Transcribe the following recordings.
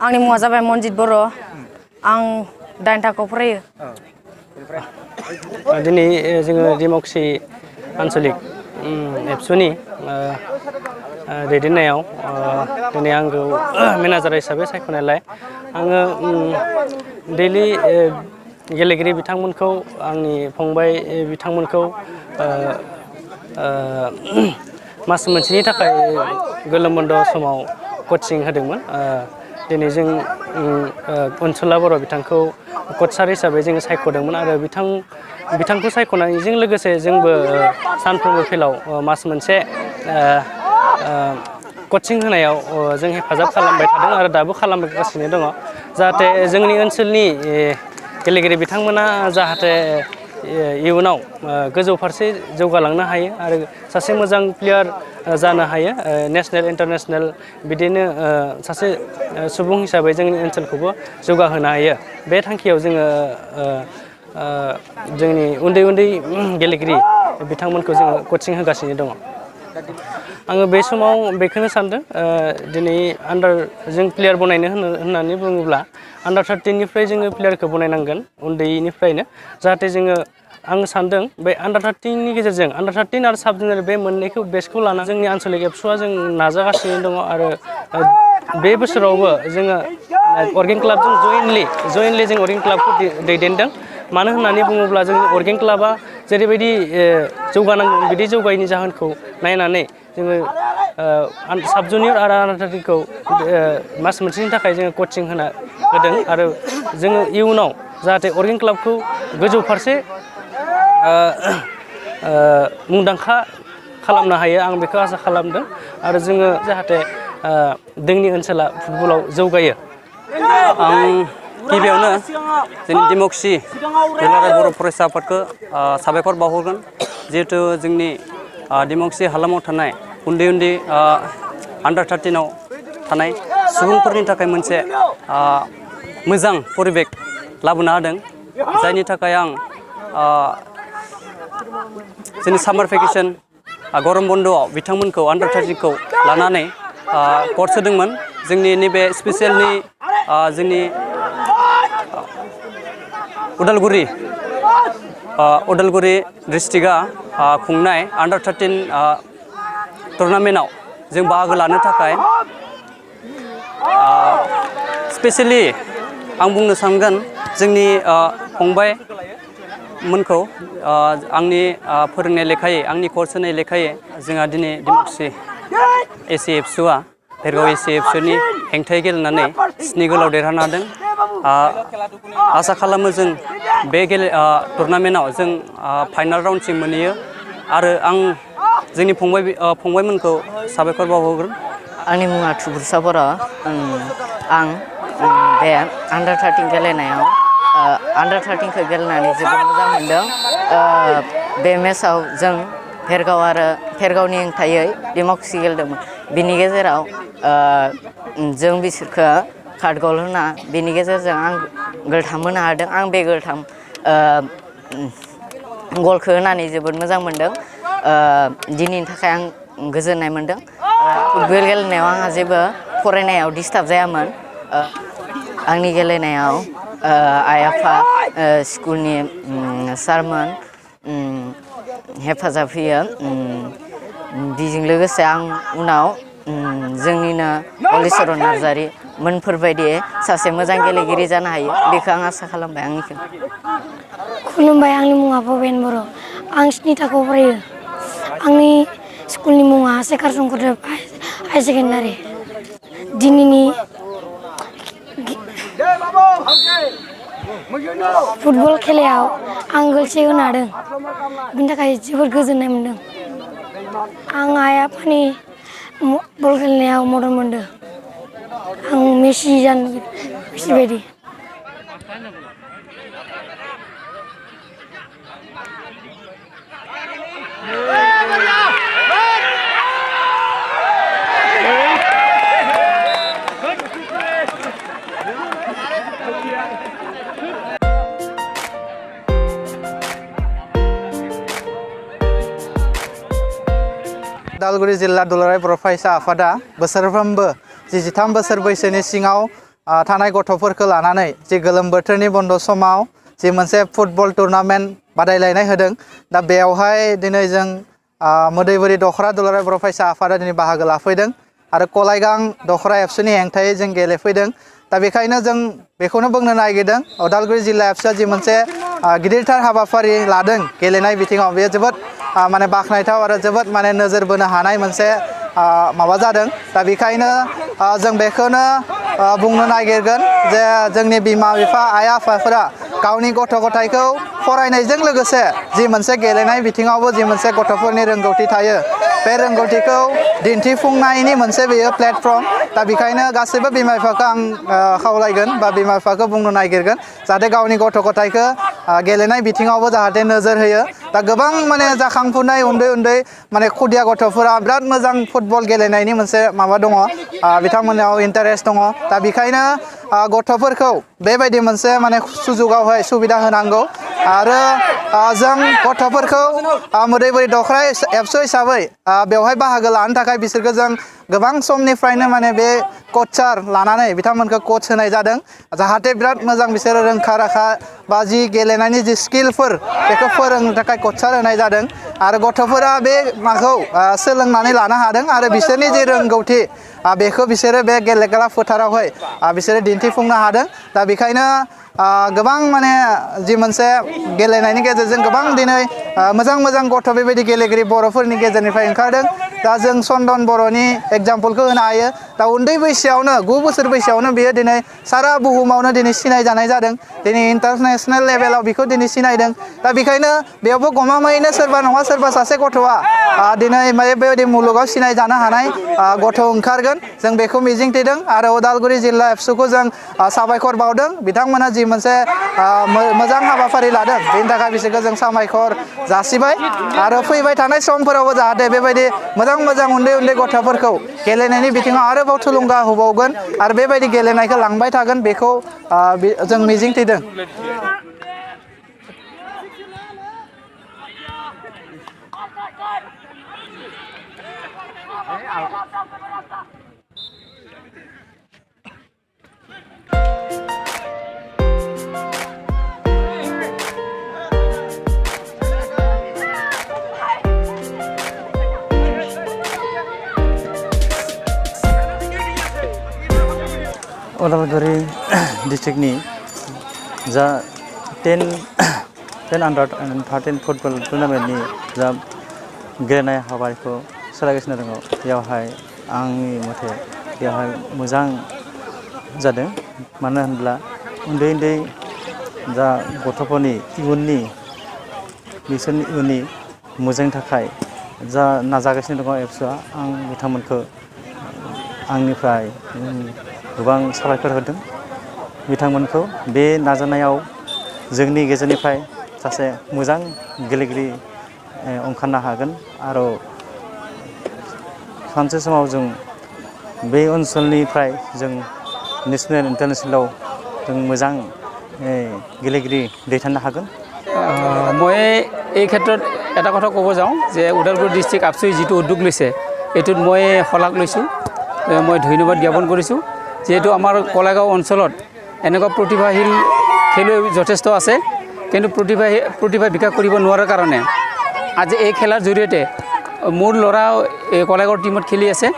आंनि मुङा जाबाय मनजित बर' आं 9 थाखोआव फरायो दिनै जोङो दिमाकुसि आन्चलिक एबसुनि दैदेननायाव दिनै आंखौ मेनेजार हिसाबै सायख'नायलाय आङो दैलि गेलेगिरि बिथांमोनखौ आंनि फंबाय बिथांमोनखौ मास मोनसेनि थाखाय गोलोम बन्द समाव कचिं होदोंमोन दिनै जों अनसुला बर' बिथांखौ कचार हिसाबै जोङो सायख'दोंमोन आरो बिथांखौ सायख'नायजों लोगोसे जोंबो सानफ्रोमबो फिल्डआव मास मोनसे कचिं होनायाव जों हेफाजाब खालामबाय थादों आरो दाबो खालामगासिनो दङ जाहाथे जोंनि ओनसोलनि गेलेगिरि बिथांमोना जाहाथे इयुनाव गोजौ फारसे जौगालांनो हायो आरो सासे मोजां प्लेयार जानो हायो नेशनेल इन्टारनेशनेल बिदिनो सासे सुबुं हिसाबै जोंनि ओनसोलखौबो जौगाहोनो हायो बे थांखियाव जोङो जोंनि उन्दै उन्दै गेलेगिरि बिथांमोनखौ जोङो कचिं होगासिनो दङ आङो बे समाव बेखौनो सानदों दिनै जों प्लेयार बनायनो होननानै बुङोब्ला आन्डार 13 निफ्राय जोङो प्लेयारखौ बनायनांगोन उन्दैनिफ्रायनो जाहाथे जोङो आं सानदों बे आन्डार 13 नि गेजेरजों आन्डार 13 आरो साब जुनियर बे मोननैखौ बेसखौ लाना जोंनि आन्चलिक एबसुआ जों नाजागासिनो दङ आरो बे बोसोरावबो जोङो अर्गें क्लाबजों जयेनलि जों अर्गें क्लाबखौ दैदेनदों मानो होननानै बुङोब्ला जोंनि अर्गें क्लाबा जेरैबायदि जौगानांगौ बिदि जौगायैनि जाहोनखौ नायनानै जोङो साब जुनियर आरो आन्डार 13 खौ मास मोनसेनि थाखाय जोङो कचिं होदों आरो जोङो इयुनाव जाहाथे अर्गें क्लाबखौ गोजौ फारसे मुंदांखा खालामनो हायो आं बेखौ आसा खालामदों आरो जोङो जाहाथे जोंनि ओनसोला फुटबलाव जौगायो आं गिबियावनो जोंनि दिमाकुसि दुलाराय बर' फरायसा आफादखौ साबायखर बावहरगोन जिहेतु जोंनि दिमाकुसि हालामाव थानाय उन्दै उन्दै आन्डार 13 आव थानाय सुबुंफोरनि थाखाय मोनसे मोजां परिबेक लाबोनो हादों जायनि थाखाय आं जोंनि सामार भेकेसन गरम बन्द'आव बिथांमोनखौ आन्डार 13 खौ लानानै कर्स होदोंमोन जोंनि नैबे स्पेसियेलनि जोंनि उदालगुरि डिस्ट्रिक्टआ खुंनाय आन्डार 13 टुर्नामेन्टआव जों बाहागो लानो थाखाय स्पेसियेलि आं बुंनो सानगोन जोंनि फंबाय मोनखौ आंनि फोरोंनाय लेखायै आंनि कर्स होनाय लेखायै जोंहा दिनै दिमाकुसि ABSUआ भेरगाव ABSUनि हेंथायै गेलेनानै 7 गोलाव देरहानो हादों आसा खालामो जों बे टुर्नामेन्टआव जों फाइनाल राउन्डसिम मोनहैयो आरो आं जोंनि फंबायमोनखौ साबायखर बावहरगोन आंनि मुङा थुबुरसा बर' आं बे आन्डार 13 गेलेनायाव आन्डार 13 खौ गेलेनानै जोबोद मोजां मोनदों बे मेचआव जों भेरगावनि हेंथायै दिमाकुसि गेलेदोंमोन बिनि गेजेराव जों बिसोरखौ कार्ड गल होना बिनि गेजेरजों आं गोलथाम होनो हादों आं बे गोलथाम गलखौ होनानै जोबोद मोजां मोनदों दिनैनि थाखाय आं गोजोननाय मोनदों फुटबल गेलेनायाव आंहा जेबो फरायनायाव डिस्टार्ब जायामोन आंनि गेलेनायाव आइ आफा स्कुलनि सारमोन हेफाजाब होयो बेजों लोगोसे आं उनाव जोंनिनो हलिचरन नार्जारि मोनफोरबायदि सासे मोजां गेलेगिरि जानो हायो बेखौ आं आसा खालामबाय आंनिखौ खुलुमबाय आंनि मुङा भबेन बर' आं 7 थाखोआव फरायो आंनि स्कुलनि मुङा शेखार शंकरदेव हाई सेकेन्डारि दिनैनि फुटबल खेलायाव आं गोलसे होनो हादों बिनि थाखाय जोबोद गोजोननाय मोनदों आं आइ आफानि बल गेलेनायाव मदद मोनदों आं मेसि जानो मेसि बायदि उदालगुरि जिल्ला दुलाराय बर' फरायसा आफादा बोसोरफ्रोमबो 13 बोसोर बैसोनि सिङाव थानाय गथ'फोरखौ लानानै जे गोलोम बोथोरनि बन्द समाव जे मोनसे फुटबल टुर्नामेन्ट बादायलायनाय होदों दा बेयावहाय दिनै जों मोदैबुरि दखरा दुलाराय बर' फरायसा आफादा दिनै बाहागो लाफैदों आरो कलाइगां दखरा एबसुनि हेंथायै जों गेलेफैदों दा बेखायनो जों बेखौनो बुंनो नागिरदों उदालगुरि जिल्ला एबसुआ जि मोनसे गिदिरथार हाबाफारि लादों गेलेनाय बिथिङाव बेयो जोबोद माने बाख्नायथाव आरो जोबोद माने नोजोर बोनो हानाय मोनसे माबा जादों दा बेखायनो जों बेखौनो बुंनो नागिरगोन जे जोंनि बिमा बिफा आइ आफाफोरा गावनि गथ' गथायखौ फरायनायजों लोगोसे जि मोनसे गेलेनाय बिथिङावबो जि मोनसे गथ'फोरनि रोंगौथि थायो बे रोंगौथिखौ दिन्थिफुंनायनि मोनसे बेयो प्लेटफर्म दा बेखायनो गासैबो बिमा बिफाखौ आं खावलायगोन बा बिमा बिफाखौ बुंनो नागिरगोन जाहाथे गावनि गथ' गथायखौ गेलेनाय बिथिङावबो जाहाथे नोजोर होयो दा गोबां माने जाखांफुनाय उन्दै उन्दै माने खुदिया गथ'फोरा बिराद मोजां फुटबल गेलेनायनि मोनसे माबा दङ बिथांमोनाव इन्टारेस्ट दङ दा बेखायनो गथ'फोरखौ बेबायदि मोनसे माने सुजुगावहाय सुबिदा होनांगौ आरो जों गथ'फोरखौ मोदैबुरि दखरा एबसु हिसाबै बेवहाय बाहागो लानो थाखाय बिसोरखौ जों गोबां समनिफ्रायनो माने बे कचार लानानै बिथांमोनखौ कच होनाय जादों जाहाथे बिराद मोजां बिसोरो रोंखा राखा बा जि गेलेनायनि जि स्किलफोर बेखौ फोरोंनो थाखाय कचार होनाय जादों आरो गथ'फोरा बे माखौ सोलोंनानै लानो हादों आरो बिसोरनि जि रोंगौथि बेखौ बिसोरो बे गेलेग्रा फोथारावहाय बिसोरो दिन्थिफुंनो हादों दा बेखायनो गोबां माने जि मोनसे गेलेनायनि गेजेरजों गोबां दिनै मोजां मोजां गथ' बेबायदि गेलेगिरि बर'फोरनि गेजेरनिफ्राय ओंखारदों दा जों चन्दन बर'नि एग्जाम्पलखौ होनो हायो दा उन्दै बैसोआवनो 9 बोसोर बैसोआवनो बेयो दिनै सारा बुहुमावनो दिनै सिनायजानाय जादों दिनै इन्टारनेसनेल लेभेलाव बेखौ दिनै सिनायदों दा बेखायनो बेयावबो गमामायैनो सोरबा नङा सोरबा सासे गथ'आ दिनै बेबायदि मुलुगाव सिनायजानो हानाय गथ' ओंखारगोन जों बेखौ मिजिंथिदों आरो उदालगुरि जिल्ला एबसुखौ जों साबायखर बावदों बिथांमोना जि मोनसे मोजां हाबाफारि लादों बेनि थाखाय बिसोरखौ जों साबायखर जासिबाय आरो फैबाय थानाय समफोरावबो जाहाथे बेबायदि मोजां मोजां उन्दै उन्दै गथ'फोरखौ गेलेनायनि बिथिङाव आरोबाव थुलुंगा होबावगोन आरो बेबायदि गेलेनायखौ लांबाय थागोन बेखौ जों मिजिंथिदों उदालगुरि डिस्ट्रिक्टनि जा 10 अंडार 13 फुटबल टुर्नामेन्टनि जा गेलेनाय हाबाफारिखौ सालायगासिनो दङ बेयावहाय आंनि मथे बेवहाय मोजां जादों मानो होनब्ला उन्दै उन्दै जा गथ'फोरनि बिसोरनि इयुननि मोजांनि थाखाय जा नाजागासिनो दङ एबसुआ आं बिथांमोनखौ आंनिफ्राय गोबां साबायखर होदों बिथांमोनखौ बे नाजानायाव जोंनि गेजेरनिफ्राय सासे मोजां गेलेगिरि ओंखारनो हागोन आरो सानसे समाव जों बे ओनसोलनिफ्राय जों नेशनेल इन्टारनेशनेलाव जों मोजां गेलेगिरि दैथायनो हागोन মই এই ক্ষেত্ৰত এটা কথা ক'ব যাওঁ যে উদালগুৰি ডিষ্ট্ৰিক্ট ABSU যিটো উদ্যোগ লৈছে এইটোত মই শলাগ লৈছোঁ মই ধন্যবাদ জ্ঞাপন কৰিছোঁ যেহেতু আমাৰ কলাগাঁও অঞ্চলত এনেকুৱা প্ৰতিভাশীল খেলুৱৈ যথেষ্ট আছে কিন্তু প্ৰতিভা বিকাশ কৰিব নোৱাৰাৰ কাৰণে আজি এই খেলাৰ জৰিয়তে মোৰ ল'ৰা এই কলাগাঁৱৰ টিমত খেলি আছে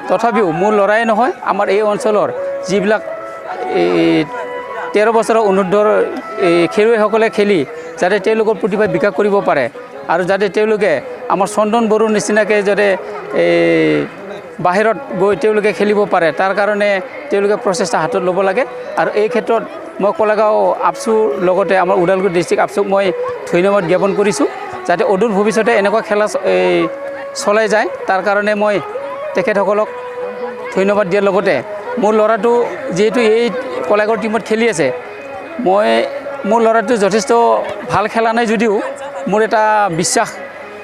তথাপিও মোৰ ল'ৰাই নহয় আমাৰ এই অঞ্চলৰ যিবিলাক 13 বছৰৰ অনুৰ্ধৰ খেলুৱৈসকলে খেলি যাতে তেওঁলোকৰ প্ৰতিভা বিকাশ কৰিব পাৰে আৰু যাতে তেওঁলোকে আমাৰ চন্দন বড়োৰ নিচিনাকৈ যাতে বাহিৰত গৈ তেওঁলোকে খেলিব পাৰে তাৰ কাৰণে তেওঁলোকে প্ৰচেষ্টা হাতত ল'ব লাগে আৰু এই ক্ষেত্ৰত মই কলাগাঁও ABSUৰ লগতে আমাৰ উদালগুৰি ডিষ্ট্ৰিক্ট ABSUক মই ধন্যবাদ জ্ঞাপন কৰিছোঁ যাতে অদূৰ ভৱিষ্যতে এনেকুৱা খেলা চলাই যায় তাৰ কাৰণে মই তেখেতসকলক ধন্যবাদ দিয়াৰ লগতে মোৰ ল'ৰাটো যেহেতু এই কলাইগাঁও টিমত খেলি আছে মই মোৰ ল'ৰাটো যথেষ্ট ভাল খেলা নাই যদিও মোৰ এটা বিশ্বাস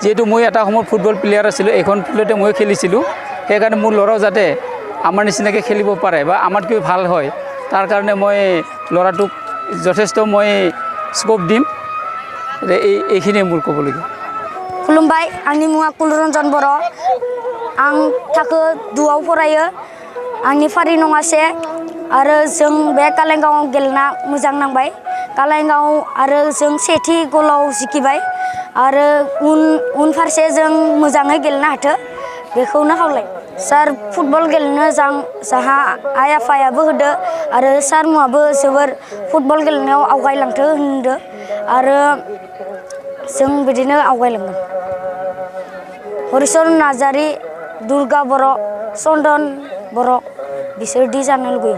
যেহেতু মই এটা সময়ত ফুটবল প্লেয়াৰ আছিলোঁ এখন ফিল্ডতে মই খেলিছিলোঁ সেইকাৰণে মোৰ ল'ৰাও যাতে আমাৰ নিচিনাকৈ খেলিব পাৰে বা আমাতকৈ ভাল হয় তাৰ কাৰণে মই ল'ৰাটোক যথেষ্ট মই স্কোপ দিম এইখিনিয়ে মোৰ ক'বলগীয়া खुलुमबाय आंनि मुङा कुलरन्जन बर' आं थाखो 2आव फरायो आंनि फारि नङा 1 आरो जों बे कालाइगावआव गेलेना मोजां नांबाय कालाइगाव आरो जों सेथि गलाव जिखिबाय आरो उनफारसे जों मोजाङै गेलेनो हाथो बेखौनो खावलाय सार फुटबल गेलेनो जाहा आइ आफायाबो होदो आरो सार मुआबो जोबोर फुटबल गेलेनायाव आवगायलांथो होनदो आरो जों बिदिनो आवगायलांगोन हरिचरन नार्जारि दुर्गा बर' चन्दन बर' बिसोरदि जानो लुगैयो